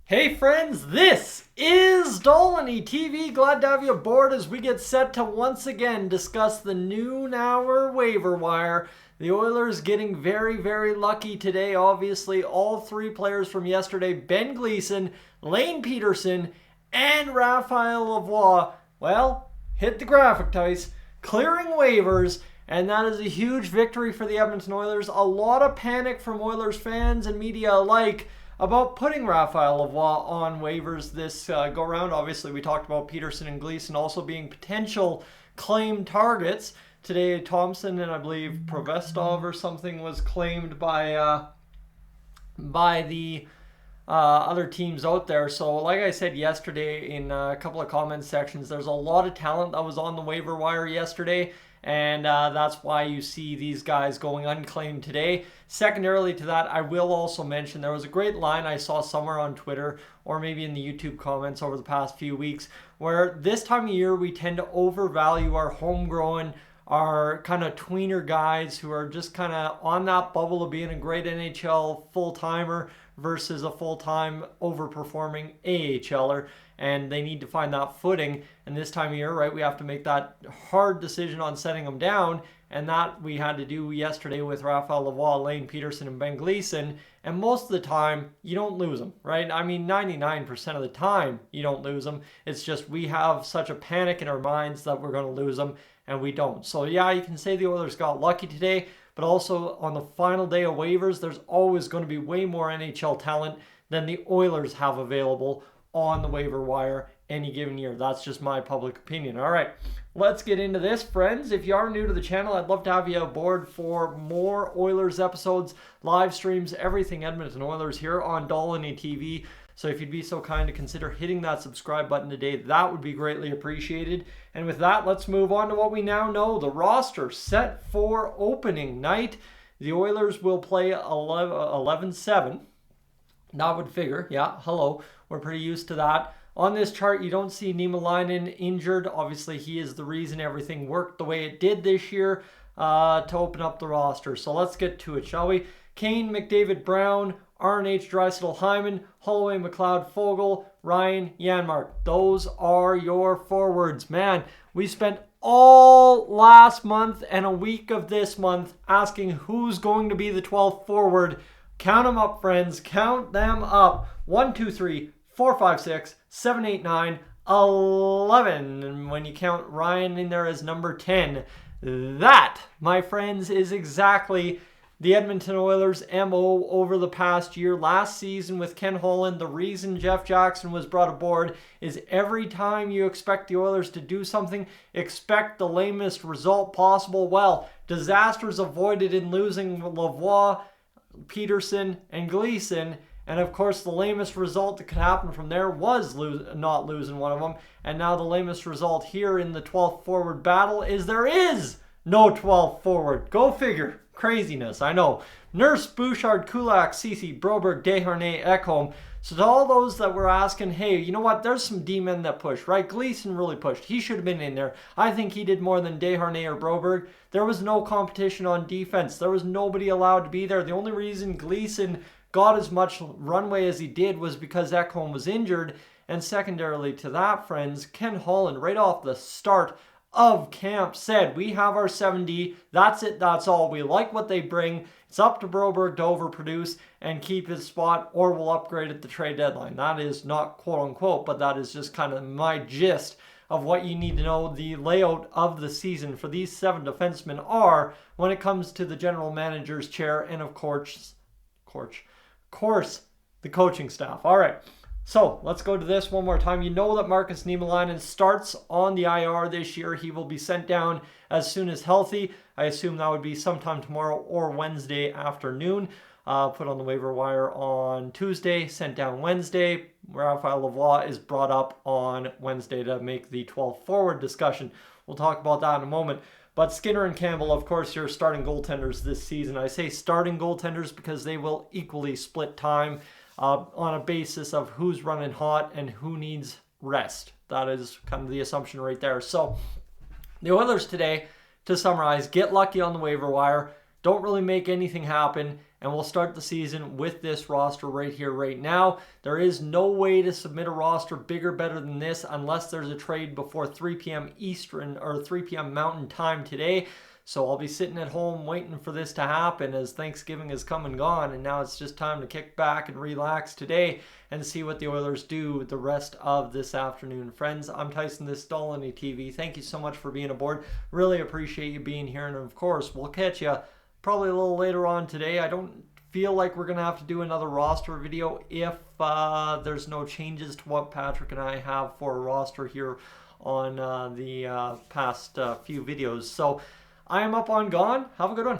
Hey friends, this is Dolynny TV. Glad to have you aboard as we get set to once again discuss the noon hour waiver wire. The Oilers getting very, very lucky today. Obviously, all three players from yesterday, Ben Gleason, Lane Pederson, and Raphael Lavoie, well, hit the graphic dice, clearing waivers. And that is a huge victory for the Edmonton Oilers. A lot of panic from Oilers fans and media alike about putting Raphael Lavoie on waivers this go-round. Obviously, we talked about Pederson and Gleason also being potential claimed targets. Today, Thompson and I believe Provestov or something was claimed by the other teams out there. So like I said yesterday in a couple of comment sections, there's a lot of talent that was on the waiver wire yesterday. And that's why you see these guys going unclaimed today. Secondarily to that, I will also mention there was a great line I saw somewhere on Twitter or maybe in the YouTube comments over the past few weeks where this time of year we tend to overvalue our homegrown, our kind of tweener guys who are just kind of on that bubble of being a great NHL full-timer versus a full-time overperforming AHLer, and they need to find that footing. And this time of year, right, we have to make that hard decision on setting them down, and that we had to do yesterday with Raphael Lavoie, Lane Pederson, and Ben Gleason. And most of the time, you don't lose them, right? I mean, 99% of the time, you don't lose them. It's just we have such a panic in our minds that we're going to lose them, and we don't. So yeah, you can say the Oilers got lucky today, but also on the final day of waivers, there's always going to be way more NHL talent than the Oilers have available on the waiver wire any given year. That's just my public opinion. All right, let's get into this, friends. If you are new to the channel, I'd love to have you aboard for more Oilers episodes, live streams, everything Edmonton Oilers here on Dolynny TV. So if you'd be so kind to consider hitting that subscribe button today, that would be greatly appreciated. And with that, let's move on to what we now know. The roster set for opening night. The Oilers will play 11-7. That would figure. Yeah, hello. We're pretty used to that. On this chart, you don't see Niemelainen injured. Obviously, he is the reason everything worked the way it did this year to open up the roster. So let's get to it, shall we? Kane, McDavid, Brown, RNH, Draisaitl, Hyman, Holloway, McLeod, Foegele, Ryan, Janmark. Those are your forwards. Man, we spent all last month and a week of this month asking who's going to be the 12th forward. Count them up, friends. Count them up. 1, 2, 3, 4, 5, 6, 7, 8, 9, 11. And when you count Ryan in there as number 10, that, my friends, is exactly the Edmonton Oilers' MO over the past year. Last season with Ken Holland, the reason Jeff Jackson was brought aboard is every time you expect the Oilers to do something, expect the lamest result possible. Well, disasters avoided in losing Lavoie, Pederson, and Gleason. And of course, the lamest result that could happen from there was not losing one of them. And now the lamest result here in the 12th forward battle is there is no 12th forward. Go figure. Craziness, I know. Nurse, Bouchard, Kulak, Ceci, Broberg, Desharnais, Ekholm. So to all those that were asking, hey, you know what? There's some D-men that pushed, right? Gleason really pushed. He should have been in there. I think he did more than Desharnais or Broberg. There was no competition on defense. There was nobody allowed to be there. The only reason Gleason got as much runway as he did was because Ekholm was injured. And secondarily to that, friends, Ken Holland, right off the start of camp, said, we have our 7D. That's it. That's all. We like what they bring. It's up to Broberg to overproduce and keep his spot, or we'll upgrade at the trade deadline. That is not quote unquote, but that is just kind of my gist of what you need to know the layout of the season for these 7 defensemen are when it comes to the general manager's chair and of course, the coaching staff. All right. So let's go to this one more time. You know that Markus Niemelainen starts on the IR this year. He will be sent down as soon as healthy. I assume that would be sometime tomorrow or Wednesday afternoon. Put on the waiver wire on Tuesday, sent down Wednesday. Raphael Lavoie is brought up on Wednesday to make the 12th forward discussion. We'll talk about that in a moment. But Skinner and Campbell, of course, your starting goaltenders this season. I say starting goaltenders because they will equally split time on a basis of who's running hot and who needs rest. That is kind of the assumption right there. So the Oilers today, to summarize, get lucky on the waiver wire, don't really make anything happen, and we'll start the season with this roster right here, right now. There is no way to submit a roster bigger, better than this unless there's a trade before 3 p.m. Eastern or 3 p.m. Mountain Time today. So I'll be sitting at home waiting for this to happen as Thanksgiving has come and gone, and now it's just time to kick back and relax today and see what the Oilers do the rest of this afternoon. Friends, I'm Tyson, this is Dolynny TV. Thank you so much for being aboard. Really appreciate you being here, and of course, we'll catch you probably a little later on today. I don't feel like we're going to have to do another roster video if there's no changes to what Patrick and I have for a roster here on the past few videos. So I am up on gone. Have a good one.